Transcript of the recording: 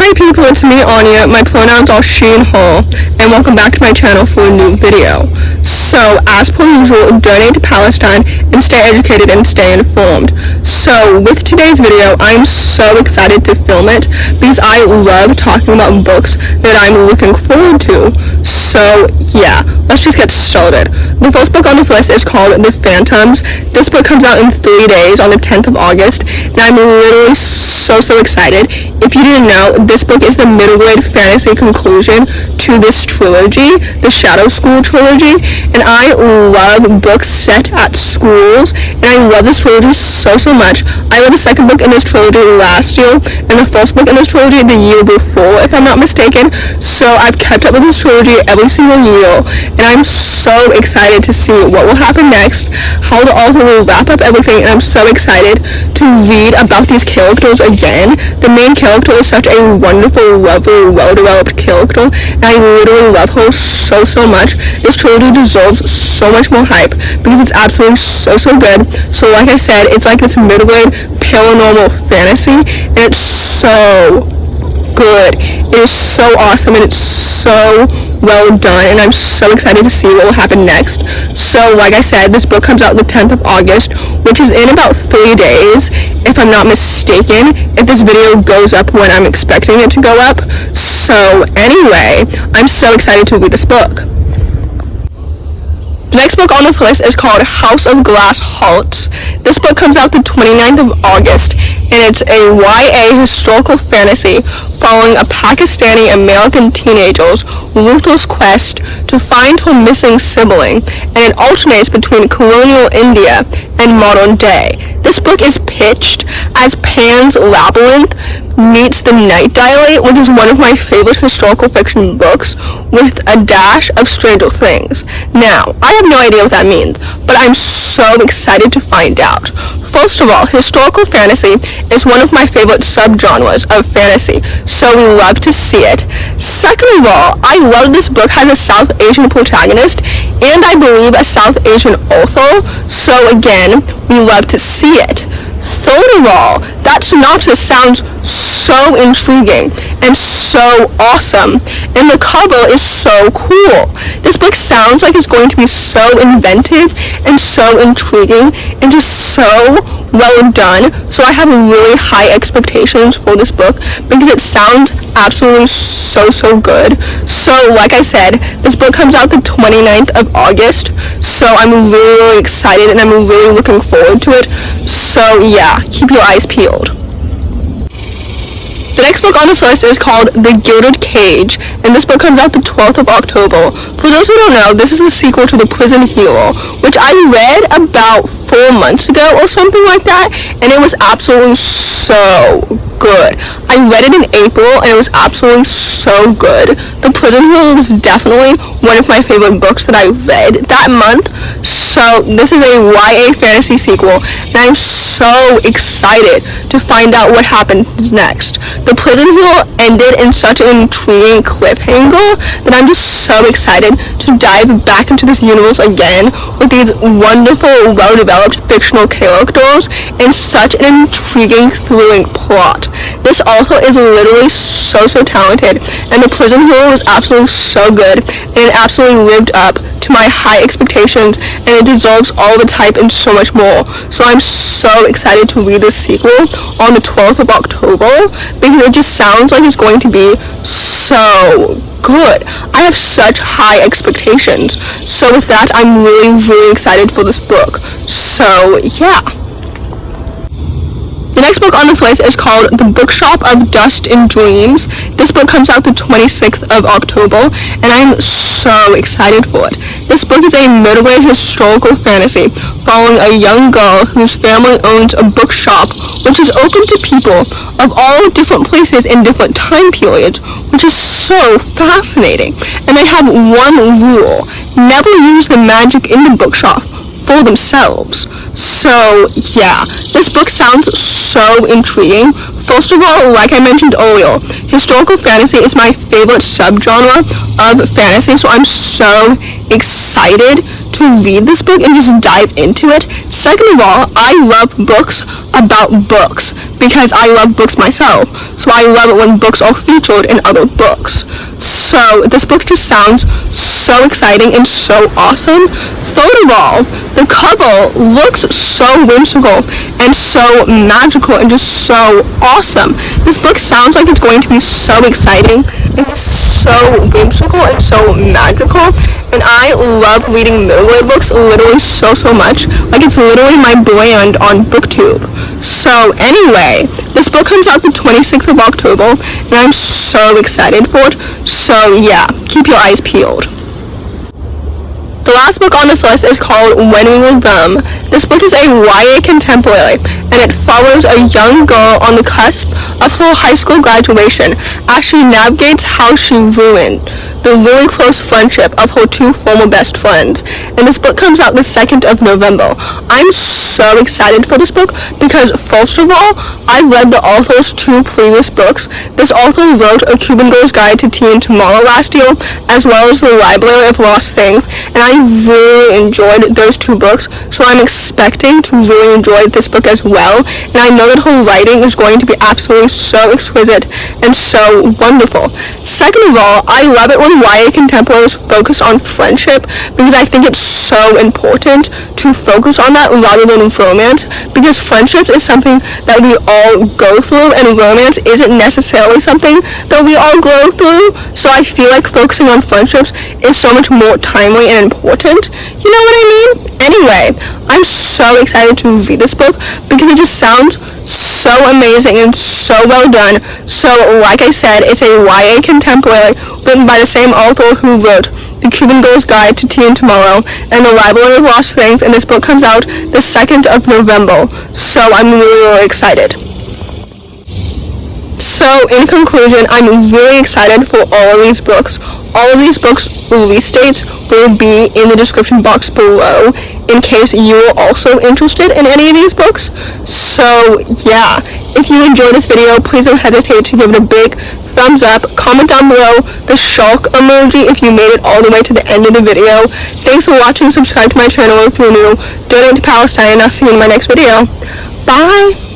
Hi people, it's me Anja, my pronouns are she and her, and welcome back to my channel for a new video. So, as per usual, donate to Palestine and stay educated and stay informed. So, with today's video, I'm so excited to film it because I love talking about books that I'm looking forward to. So, yeah, let's just get started. The first book on this list is called The Phantoms. This book comes out in 3 days on the 10th of August, and I'm literally so excited. If you didn't know, this book is the middle grade fantasy conclusion to this trilogy, the Shadow School trilogy, and I love books set at schools, and I love this trilogy so much. I read the second book in this trilogy last year, and the first book in this trilogy the year before, if I'm not mistaken, so I've kept up with this trilogy every single year, and I'm so excited to see what will happen next, how the author will wrap up everything, and I'm so excited to read about these characters again. The main character is such a wonderful, lovely, well-developed character, and I literally love her so much. This trilogy deserves so much more hype because it's absolutely so good. So like I said, it's like this middle grade paranormal fantasy, and it's so good. It is so awesome, and it's so well done, and I'm so excited to see what will happen next. So like I said, this book comes out the 10th of August, which is in about 3 days, if I'm not mistaken, if this video goes up when I'm expecting it to go up. So anyway, I'm so excited to read this book. The next book on this list is called House of Glass Hearts. This book comes out the 29th of August, and it's a YA historical fantasy following a Pakistani-American teenager's ruthless quest to find her missing sibling, and it alternates between colonial India and modern day. This book is pitched as Pan's Labyrinth meets The Night Diary, which is one of my favorite historical fiction books, with a dash of Stranger Things. Now, I have no idea what that means, but I'm so excited to find out. First of all, historical fantasy is one of my favorite subgenres of fantasy, so we love to see it. Second of all, I love this book has a South Asian protagonist, and I believe a South Asian author, so again, we love to see it. Third of all, that synopsis sounds so intriguing and so awesome, and the cover is so cool. This book sounds like it's going to be so inventive and so intriguing and just so well done, so I have really high expectations for this book because it sounds absolutely so good. So like I said, this book comes out the 29th of August, so I'm really excited and I'm really looking forward to it. So yeah, keep your eyes peeled. The next book on this list is called The Gilded Cage, and this book comes out the 12th of October. For those who don't know, this is the sequel to The Prison Hero, which I read about 4 months ago or something like that, and it was absolutely so good. I read it in April, and it was absolutely so good. The Prison Hero was definitely one of my favorite books that I read that month, so this is a YA fantasy sequel, and I'm so excited to find out what happens next. The Prison Hero ended in such an intriguing cliffhanger that I'm just so excited to dive back into this universe again with these wonderful, well-developed fictional characters and such an intriguing, thrilling plot. This author is literally so talented, and The Prison Hero was absolutely so good, and it absolutely lived up to my high expectations, and it deserves all the hype and so much more. So I'm so excited to read this sequel on the 12th of October because it just sounds like it's going to be so good. I have such high expectations. So with that, I'm really excited for this book. So yeah. The next book on this list is called The Bookshop of Dust and Dreams. This book comes out the 26th of October, and I'm so excited for it. This book is a middle-grade historical fantasy following a young girl whose family owns a bookshop which is open to people of all different places in different time periods, which is so fascinating. And they have one rule: never use the magic in the bookshop for themselves. So yeah, this book sounds so intriguing. First of all, like I mentioned earlier, historical fantasy is my favorite subgenre of fantasy, so I'm so excited to read this book and just dive into it. Second of all, I love books about books because I love books myself. So I love it when books are featured in other books. So this book just sounds so exciting and so awesome. Third of all, the cover looks so whimsical and so magical and just so awesome. This book sounds like it's going to be so exciting and so whimsical and so magical. And I love reading middle grade books literally so much. Like, it's literally my brand on BookTube. So anyway, this book comes out the 26th of October, and I'm so excited for it. So yeah, keep your eyes peeled. The last book on this list is called When We Were Them. This book is a YA contemporary, and it follows a young girl on the cusp of her high school graduation as she navigates how she ruined the really close friendship of her two former best friends. And this book comes out the 2nd of November. I'm so excited for this book because, first of all, I read the author's two previous books. This author wrote A Cuban Girl's Guide to Tea and Tomorrow last year, as well as The Library of Lost Things, and I really enjoyed those two books, so I'm expecting to really enjoy this book as well, and I know that her writing is going to be absolutely so exquisite and so wonderful. Second of all, I love it when YA contemporaries focus on friendship because I think it's so important to focus on that rather than romance, because friendships is something that we all go through and romance isn't necessarily something that we all go through. So I feel like focusing on friendships is so much more timely and important. You know what I mean? Anyway, I'm so excited to read this book because it just sounds so amazing and so well done. So like I said, it's a YA contemporary written by the same author who wrote The Cuban Girl's Guide to Tea and Tomorrow and The Library of Lost Things, and this book comes out the 2nd of November. So I'm really excited. So in conclusion, I'm really excited for all of these books. All of these books' release dates will be in the description box below in case you are also interested in any of these books. So yeah, if you enjoyed this video, please don't hesitate to give it a big thumbs up. Comment down below the shark emoji if you made it all the way to the end of the video. Thanks for watching. Subscribe to my channel if you're new. Donate to Palestine, and I'll see you in my next video. Bye!